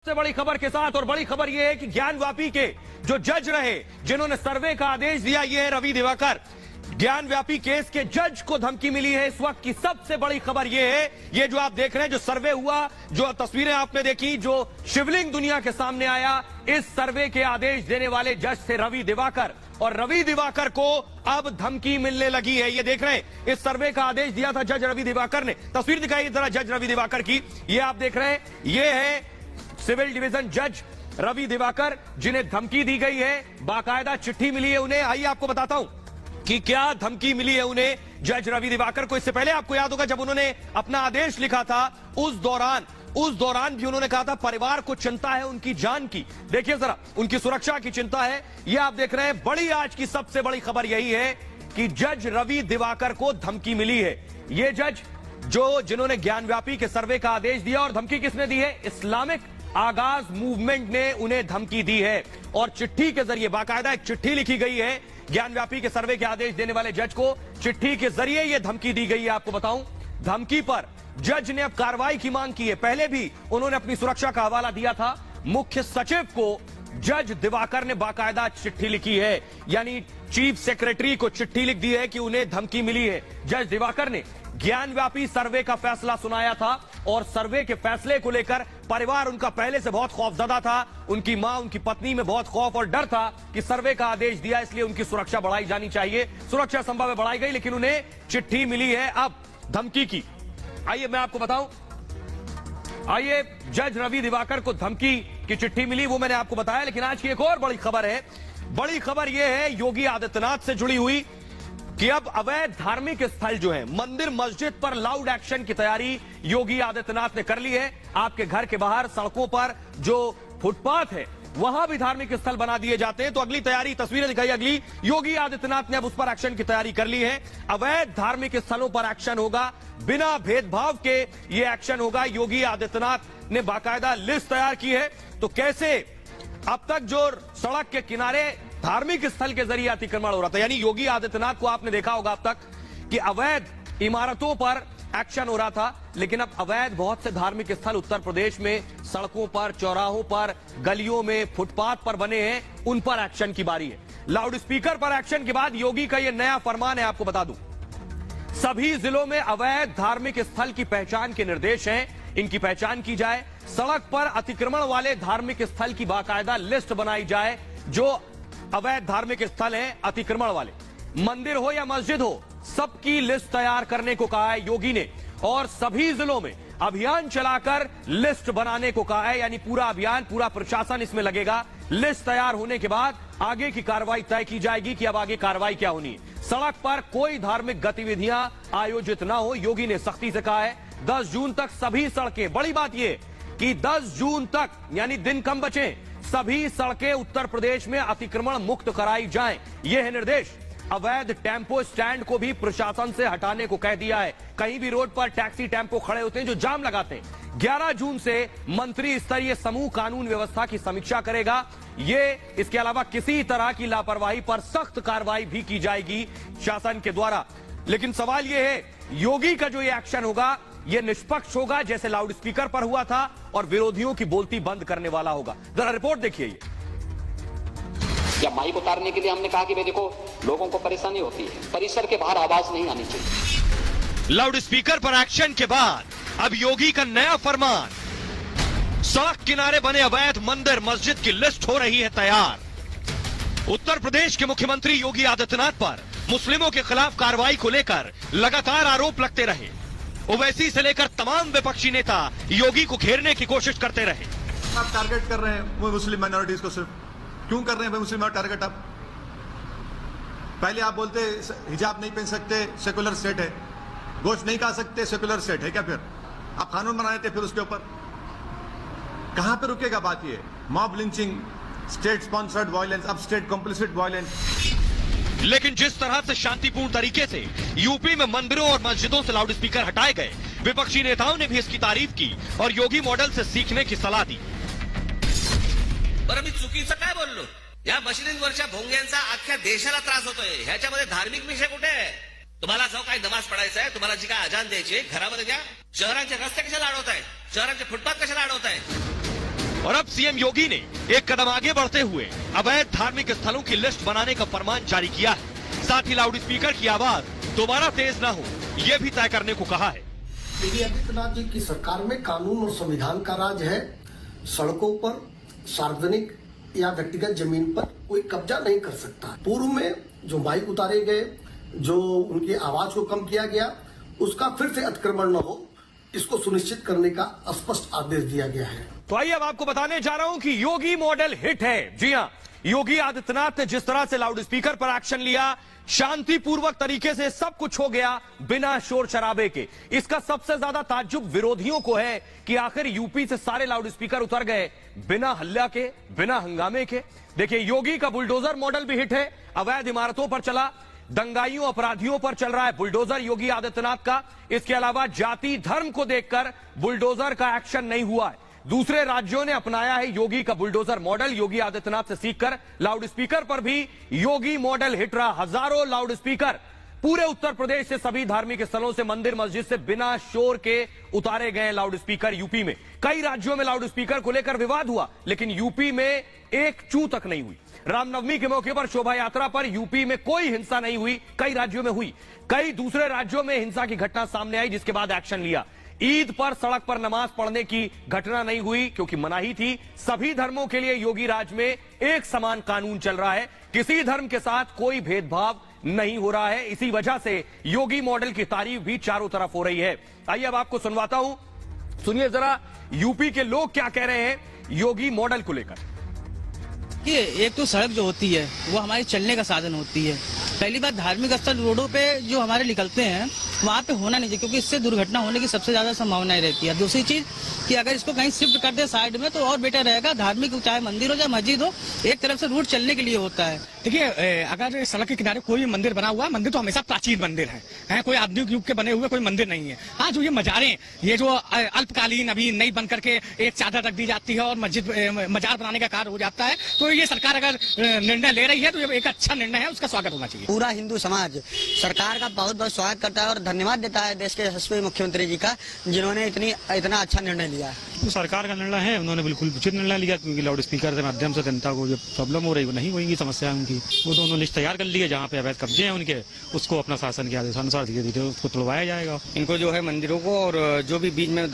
सबसे बड़ी खबर के साथ, और बड़ी खबर यह है कि ज्ञानव्यापी के जो जज रहे जिन्होंने सर्वे का आदेश दिया, ये है रवि दिवाकर। ज्ञानव्यापी केस के जज को धमकी मिली है। इस वक्त की सबसे बड़ी खबर यह है, ये जो आप देख रहे हैं, जो सर्वे हुआ, जो तस्वीरें आपने देखी, जो शिवलिंग दुनिया के सामने आया, इस सर्वे के आदेश देने वाले जज थे रवि दिवाकर। और रवि दिवाकर को अब धमकी मिलने लगी है। ये देख रहे हैं, इस सर्वे का आदेश दिया था जज रवि दिवाकर ने। तस्वीर दिखाई जरा जज रवि दिवाकर की, ये आप देख रहे हैं, ये है सिविल डिवीजन जज रवि दिवाकर, जिन्हें धमकी दी गई है। बाकायदा चिट्ठी मिली है उन्हें। आइए आपको बताता हूं कि क्या धमकी मिली है उन्हें जज रवि दिवाकर को। इससे पहले आपको याद होगा, जब उन्होंने अपना आदेश लिखा था, उस दौरान भी उन्होंने कहा था परिवार को चिंता है उनकी जान की। देखिए जरा, उनकी सुरक्षा की चिंता है। ये आप देख रहे हैं, बड़ी आज की सबसे बड़ी खबर यही है कि जज रवि दिवाकर को धमकी मिली है। ये जज जिन्होंने ज्ञानव्यापी के सर्वे का आदेश दिया, और धमकी किसने दी है? इस्लामिक आगाज मूवमेंट ने उन्हें धमकी दी है। और चिट्ठी के जरिए, बाकायदा एक चिट्ठी लिखी गई है ज्ञानव्यापी के सर्वे के आदेश देने वाले जज को, चिट्ठी के जरिए यह धमकी दी गई है। आपको बताऊं, धमकी पर जज ने अब कार्रवाई की मांग की है। पहले भी उन्होंने अपनी सुरक्षा का हवाला दिया था। मुख्य सचिव को जज दिवाकर ने बाकायदा चिट्ठी लिखी है, यानी चीफ सेक्रेटरी को चिट्ठी लिख दी है कि उन्हें धमकी मिली है। जज दिवाकर ने ज्ञानव्यापी सर्वे का फैसला सुनाया था, और सर्वे के फैसले को लेकर परिवार उनका पहले से बहुत खौफजदा था। उनकी मां, उनकी पत्नी में बहुत खौफ और डर था कि सर्वे का आदेश दिया, इसलिए उनकी सुरक्षा बढ़ाई जानी चाहिए। सुरक्षा संभव है बढ़ाई गई, लेकिन उन्हें चिट्ठी मिली है अब धमकी की। आइए मैं आपको बताऊं, आइए जज रवि दिवाकर को धमकी की चिट्ठी मिली, वो मैंने आपको बताया। लेकिन आज की एक और बड़ी खबर है। बड़ी खबर यह है योगी आदित्यनाथ से जुड़ी हुई, कि अब अवैध धार्मिक स्थल जो है, मंदिर मस्जिद पर लाउड एक्शन की तैयारी योगी आदित्यनाथ ने कर ली है। आपके घर के बाहर सड़कों पर जो फुटपाथ है, वहां भी धार्मिक स्थल बना दिए जाते हैं। तो अगली तैयारी, तस्वीरें दिखाई अगली, योगी आदित्यनाथ ने अब उस पर एक्शन की तैयारी कर ली है। अवैध धार्मिक स्थलों पर एक्शन होगा, बिना भेदभाव के ये एक्शन होगा। योगी आदित्यनाथ ने बाकायदा लिस्ट तैयार की है। तो कैसे अब तक जो सड़क के किनारे धार्मिक स्थल के जरिए अतिक्रमण हो रहा था, यानी योगी आदित्यनाथ को आपने देखा होगा अब तक कि अवैध इमारतों पर एक्शन हो रहा था, लेकिन अब अवैध बहुत से धार्मिक स्थल उत्तर प्रदेश में सड़कों पर, चौराहों पर, गलियों में, फुटपाथ पर बने हैं, उन पर एक्शन की बारी है। लाउड स्पीकर पर एक्शन के बाद योगी का यह नया फरमान है। आपको बता दूं, सभी जिलों में अवैध धार्मिक स्थल की पहचान के निर्देश हैं। इनकी पहचान की जाए, सड़क पर अतिक्रमण वाले धार्मिक स्थल की बाकायदा लिस्ट बनाई जाए। जो अवैध धार्मिक स्थल हैं, अतिक्रमण वाले, मंदिर हो या मस्जिद हो, सबकी लिस्ट तैयार करने को कहा है योगी ने। और सभी जिलों में अभियान चलाकर लिस्ट बनाने को कहा है, यानी पूरा अभियान, पूरा प्रशासन इसमें लगेगा। लिस्ट तैयार होने के बाद आगे की कार्रवाई तय की जाएगी कि अब आगे कार्रवाई क्या होनी है। सड़क पर कोई धार्मिक गतिविधियां आयोजित ना हो, योगी ने सख्ती से कहा है। 10 जून तक सभी सड़कें, बड़ी बात यह कि 10 जून तक, यानी दिन कम बचे, सभी सड़कें उत्तर प्रदेश में अतिक्रमण मुक्त कराई जाएं, यह है निर्देश। अवैध टेम्पो स्टैंड को भी प्रशासन से हटाने को कह दिया है। कहीं भी रोड पर टैक्सी टेम्पो खड़े होते हैं जो जाम लगाते हैं। 11 जून से मंत्री स्तरीय समूह कानून व्यवस्था की समीक्षा करेगा। इसके अलावा किसी तरह की लापरवाही पर सख्त कार्रवाई भी की जाएगी शासन के द्वारा। लेकिन सवाल यह है, योगी का जो ये एक्शन होगा, यह निष्पक्ष होगा, जैसे लाउड स्पीकर पर हुआ था, और विरोधियों की बोलती बंद करने वाला होगा। जरा रिपोर्ट देखिए। या माइक उतारने के लिए हमने कहा कि भाई देखो, लोगों को परेशानी होती है, परिसर के बाहर आवाज नहीं आनी चाहिए। लाउड स्पीकर पर एक्शन के बाद अब योगी का नया फरमान, सड़क किनारे बने अवैध मंदिर मस्जिद की लिस्ट हो रही है तैयार। उत्तर प्रदेश के मुख्यमंत्री योगी आदित्यनाथ पर मुस्लिमों के खिलाफ कार्रवाई को लेकर लगातार आरोप लगते रहे। ओवैसी से लेकर तमाम विपक्षी नेता योगी को घेरने की कोशिश करते रहे। आप टारगेट कर रहे हैं वो मुस्लिम माइनॉरिटीज को, सिर्फ क्यों कर रहे हैं भाई मुस्लिम टारगेट? आप पहले आप बोलते हिजाब नहीं पहन सकते, सेकुलर स्टेट है, गोश्त नहीं खा सकते, सेकुलर स्टेट है क्या? फिर आप कानून बना देते, फिर उसके ऊपर कहां पे रुकेगा बात? ये mob lynching, state sponsored violence, अब स्टेट कॉम्प्लिसिट वायलेंस। लेकिन जिस तरह से शांतिपूर्ण तरीके से यूपी में मंदिरों और मस्जिदों से लाउड स्पीकर हटाए गए, विपक्षी नेताओं ने भी इसकी तारीफ की और योगी मॉडल से सीखने की सलाह दी। बरं, मी चुकीचं काय बोललो? या मशिदींवरच्या भोंग्यांचा अख्ख्या देशाला त्रास होतोय, ह्याच्यामध्ये धार्मिक विषय कुठे आहे? तुम्हाला जो काही नमाज पडायचा आहे, तुम्हाला जी काय अजान द्यायची, घरामध्ये द्या। शहरांचे रस्ते कशाला अडवताय? शहरांचे फुटपाथ कशाला अडवताय? और अब सीएम योगी ने एक कदम आगे बढ़ते हुए अवैध धार्मिक स्थलों की लिस्ट बनाने का फरमान जारी किया है। साथ ही लाउड स्पीकर की आवाज दोबारा तेज न हो, यह भी तय करने को कहा है। योगी आदित्यनाथ जी की सरकार में कानून और संविधान का राज है। सड़कों पर, सार्वजनिक या व्यक्तिगत जमीन पर कोई कब्जा नहीं कर सकता। पूर्व में जो माइक उतारे गए, जो उनकी आवाज को कम किया गया, उसका फिर से अतिक्रमण न हो, इसको सुनिश्चित करने का स्पष्ट आदेश दिया गया है। तो आइए अब आपको बताने जा रहा हूं कि योगी मॉडल हिट है। जी हां, योगी आदित्यनाथ ने जिस तरह से लाउड स्पीकर पर एक्शन लिया, शांतिपूर्वक तरीके से सब कुछ हो गया बिना शोर शराबे के। इसका सबसे ज्यादा ताज्जुब विरोधियों को है कि आखिर यूपी से सारे लाउड स्पीकर उतर गए बिना हल्ला के, बिना हंगामे के। देखिए, योगी का बुलडोजर मॉडल भी हिट है। अवैध इमारतों पर चला, दंगाइयों अपराधियों पर चल रहा है बुलडोजर योगी आदित्यनाथ का। इसके अलावा जाति धर्म को देखकर बुलडोजर का एक्शन नहीं हुआ है। दूसरे राज्यों ने अपनाया है योगी का बुलडोजर मॉडल। योगी आदित्यनाथ से सीखकर लाउड स्पीकर पर भी योगी मॉडल हिट रहा। हजारों लाउड स्पीकर पूरे उत्तर प्रदेश से सभी धार्मिक स्थलों से, मंदिर मस्जिद से बिना शोर के उतारे गए लाउड स्पीकर यूपी में। कई राज्यों में लाउड स्पीकर को लेकर विवाद हुआ, लेकिन यूपी में एक चू तक नहीं हुई। रामनवमी के मौके पर शोभा यात्रा पर यूपी में कोई हिंसा नहीं हुई, कई राज्यों में हुई। कई दूसरे राज्यों में हिंसा की घटना सामने आई, जिसके बाद एक्शन लिया। ईद पर सड़क पर नमाज पढ़ने की घटना नहीं हुई क्योंकि मनाही थी। सभी धर्मों के लिए योगी राज में एक समान कानून चल रहा है, किसी धर्म के साथ कोई भेदभाव नहीं हो रहा है। इसी वजह से योगी मॉडल की तारीफ भी चारों तरफ हो रही है। आइए अब आपको सुनवाता हूं, सुनिए जरा यूपी के लोग क्या कह रहे हैं योगी मॉडल को लेकर। कि एक तो सड़क जो होती है वो हमारे चलने का साधन होती है। पहली बात, धार्मिक स्थल रोडों पे जो हमारे निकलते हैं वहाँ पे होना नहीं चाहिए, क्योंकि इससे दुर्घटना होने की सबसे ज्यादा संभावनाएं रहती है। दूसरी चीज कि अगर इसको कहीं शिफ्ट कर दे साइड में तो और बेटर रहेगा। धार्मिक, चाहे मंदिर हो चाहे मस्जिद हो, एक तरफ से रूट चलने के लिए होता है। देखिए, अगर सड़क के किनारे कोई मंदिर बना हुआ, मंदिर तो हमेशा प्राचीन मंदिर है, कोई आधुनिक युग के बने हुए कोई मंदिर नहीं है। हाँ, जो ये मजारें, ये जो अल्पकालीन अभी नई बन करके एक चादर रख दी जाती है और मजार बनाने का कार्य हो जाता है, तो ये सरकार अगर निर्णय ले रही है तो ये एक अच्छा निर्णय है, उसका स्वागत होना चाहिए। पूरा हिंदू समाज सरकार का बहुत बहुत स्वागत करता है और धन्यवाद देता है देश के यशस्वी मुख्यमंत्री जी का, जिन्होंने इतना अच्छा निर्णय लिया है। तो सरकार का निर्णय है, उन्होंने बिल्कुल उचित निर्णय लिया, क्योंकि लाउड स्पीकर के माध्यम से जनता को जो प्रॉब्लम हो रही वो नहीं होगी, समस्या उनकी वो तो उन्होंने लिस्ट तैयार कर ली है। जहाँ पे अवैध कब्जे हैं उनके, उसको अपना शासन के आदेशानुसार धीरे धीरे उसको तोड़वाया जाएगा। इनको जो है मंदिरों को और जो भी बीच में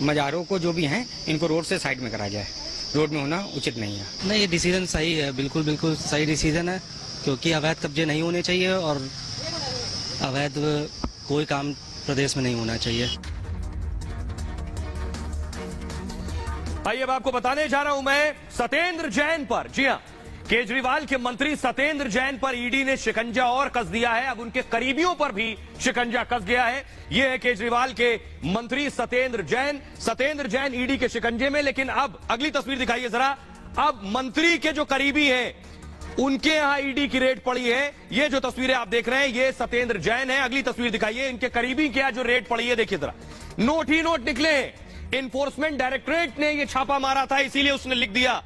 मजारों को जो भी हैं, इनको रोड से साइड में करा जाए। रोड में होना उचित नहीं है। नहीं, ये डिसीजन सही है, बिल्कुल बिल्कुल सही डिसीजन है, क्योंकि अवैध कब्जे नहीं होने चाहिए और अवैध कोई काम प्रदेश में नहीं होना चाहिए। आइए अब आपको बताने जा रहा हूं मैं सत्येंद्र जैन पर। जी हां, केजरीवाल के मंत्री सत्येंद्र जैन पर ईडी ने शिकंजा और कस दिया है। अब उनके करीबियों पर भी शिकंजा कस गया है। यह है केजरीवाल के मंत्री सत्येंद्र जैन। सत्येंद्र जैन ईडी के शिकंजे में, लेकिन अब अगली तस्वीर दिखाइए जरा। अब मंत्री के जो करीबी हैं उनके यहां ईडी की रेड पड़ी है। ये जो तस्वीरें आप देख रहे हैं ये सत्येंद्र जैन है। अगली तस्वीर दिखाइए, इनके करीबी क्या जो रेड पड़ी है, देखिए जरा। नोट ही नोट निकले हैं। इन्फोर्समेंट डायरेक्टरेट ने ये छापा मारा था, इसीलिए उसने लिख दिया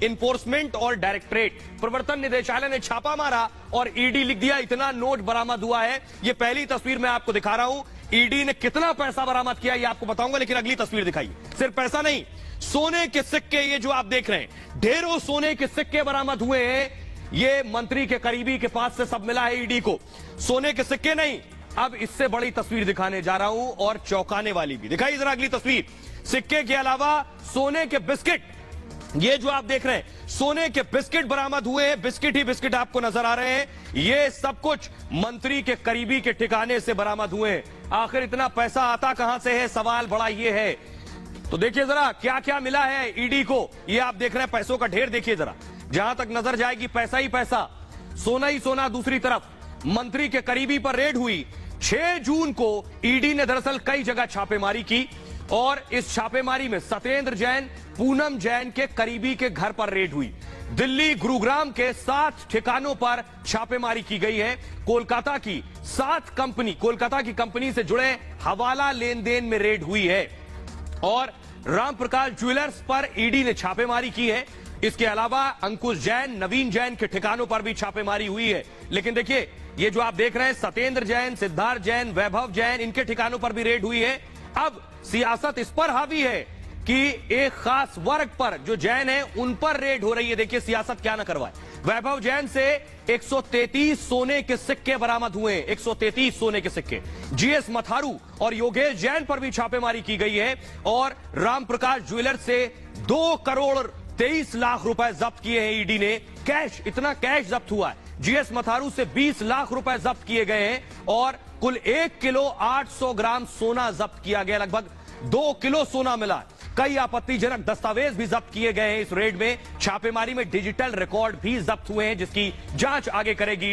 इन्फोर्समेंट और डायरेक्टरेट। प्रवर्तन निदेशालय ने छापा मारा और ईडी लिख दिया। इतना नोट बरामद हुआ है। ये पहली तस्वीर मैं आपको दिखा रहा हूं। ईडी ने कितना पैसा बरामद किया ये आपको बताऊंगा, लेकिन अगली तस्वीर दिखाइए। सिर्फ पैसा नहीं, सोने के सिक्के, ये जो आप देख रहे हैं, ढेरों सोने के सिक्के बरामद हुए हैं। ये मंत्री के करीबी के पास से सब मिला है ईडी को। सोने के सिक्के नहीं, अब इससे बड़ी तस्वीर दिखाने जा रहा हूं और चौंकाने वाली भी। दिखाइए जरा अगली तस्वीर। सिक्के के अलावा सोने के बिस्किट, ये जो आप देख रहे हैं, सोने के बिस्किट बरामद हुए हैं। बिस्किट ही बिस्किट आपको नजर आ रहे हैं। ये सब कुछ मंत्री के करीबी के ठिकाने से बरामद हुए हैं। आखिर इतना पैसा आता कहां से है, सवाल बड़ा ये है। तो देखिए जरा क्या क्या मिला है ईडी को। ये आप देख रहे हैं पैसों का ढेर, देखिए जरा, जहां तक नजर जाएगी पैसा ही पैसा, सोना ही सोना। दूसरी तरफ मंत्री के करीबी पर रेड हुई। 6 जून को ईडी ने दरअसल कई जगह छापेमारी की और इस छापेमारी में सत्येंद्र जैन, पूनम जैन के करीबी के घर पर रेड हुई। दिल्ली, गुरुग्राम के 7 ठिकानों पर छापेमारी की गई है। कोलकाता की 7 कंपनी, कोलकाता की कंपनी से जुड़े हवाला लेन देन में रेड हुई है और राम प्रकाश ज्वेलर्स पर ईडी ने छापेमारी की है। इसके अलावा अंकुश जैन, नवीन जैन के ठिकानों पर भी छापेमारी हुई है। लेकिन देखिए ये जो आप देख रहे हैं, सत्येंद्र जैन, सिद्धार्थ जैन, वैभव जैन, इनके ठिकानों पर भी रेड हुई है। अब सियासत इस पर हावी है कि एक खास वर्ग पर जो जैन है उन पर रेड हो रही है। देखिए सियासत क्या ना करवाए। वैभव जैन से 133 सोने के सिक्के बरामद हुए, 133 सोने के सिक्के। जीएस मथारू और योगेश जैन पर भी छापेमारी की गई है और रामप्रकाश ज्वेलर्स से 2 करोड़ 23 लाख रुपए जब्त किए हैं ईडी ने। कैश, इतना कैश जब्त हुआ है। जीएस मथारू से 20 लाख रुपए जब्त किए गए हैं और कुल 1 किलो 800 ग्राम सोना जब्त किया गया। लगभग 2 किलो सोना मिला। कई आपत्तिजनक दस्तावेज भी जब्त किए गए हैं। इस रेड में छापेमारी में डिजिटल रिकॉर्ड भी जब्त हुए हैं जिसकी जांच आगे करेगी।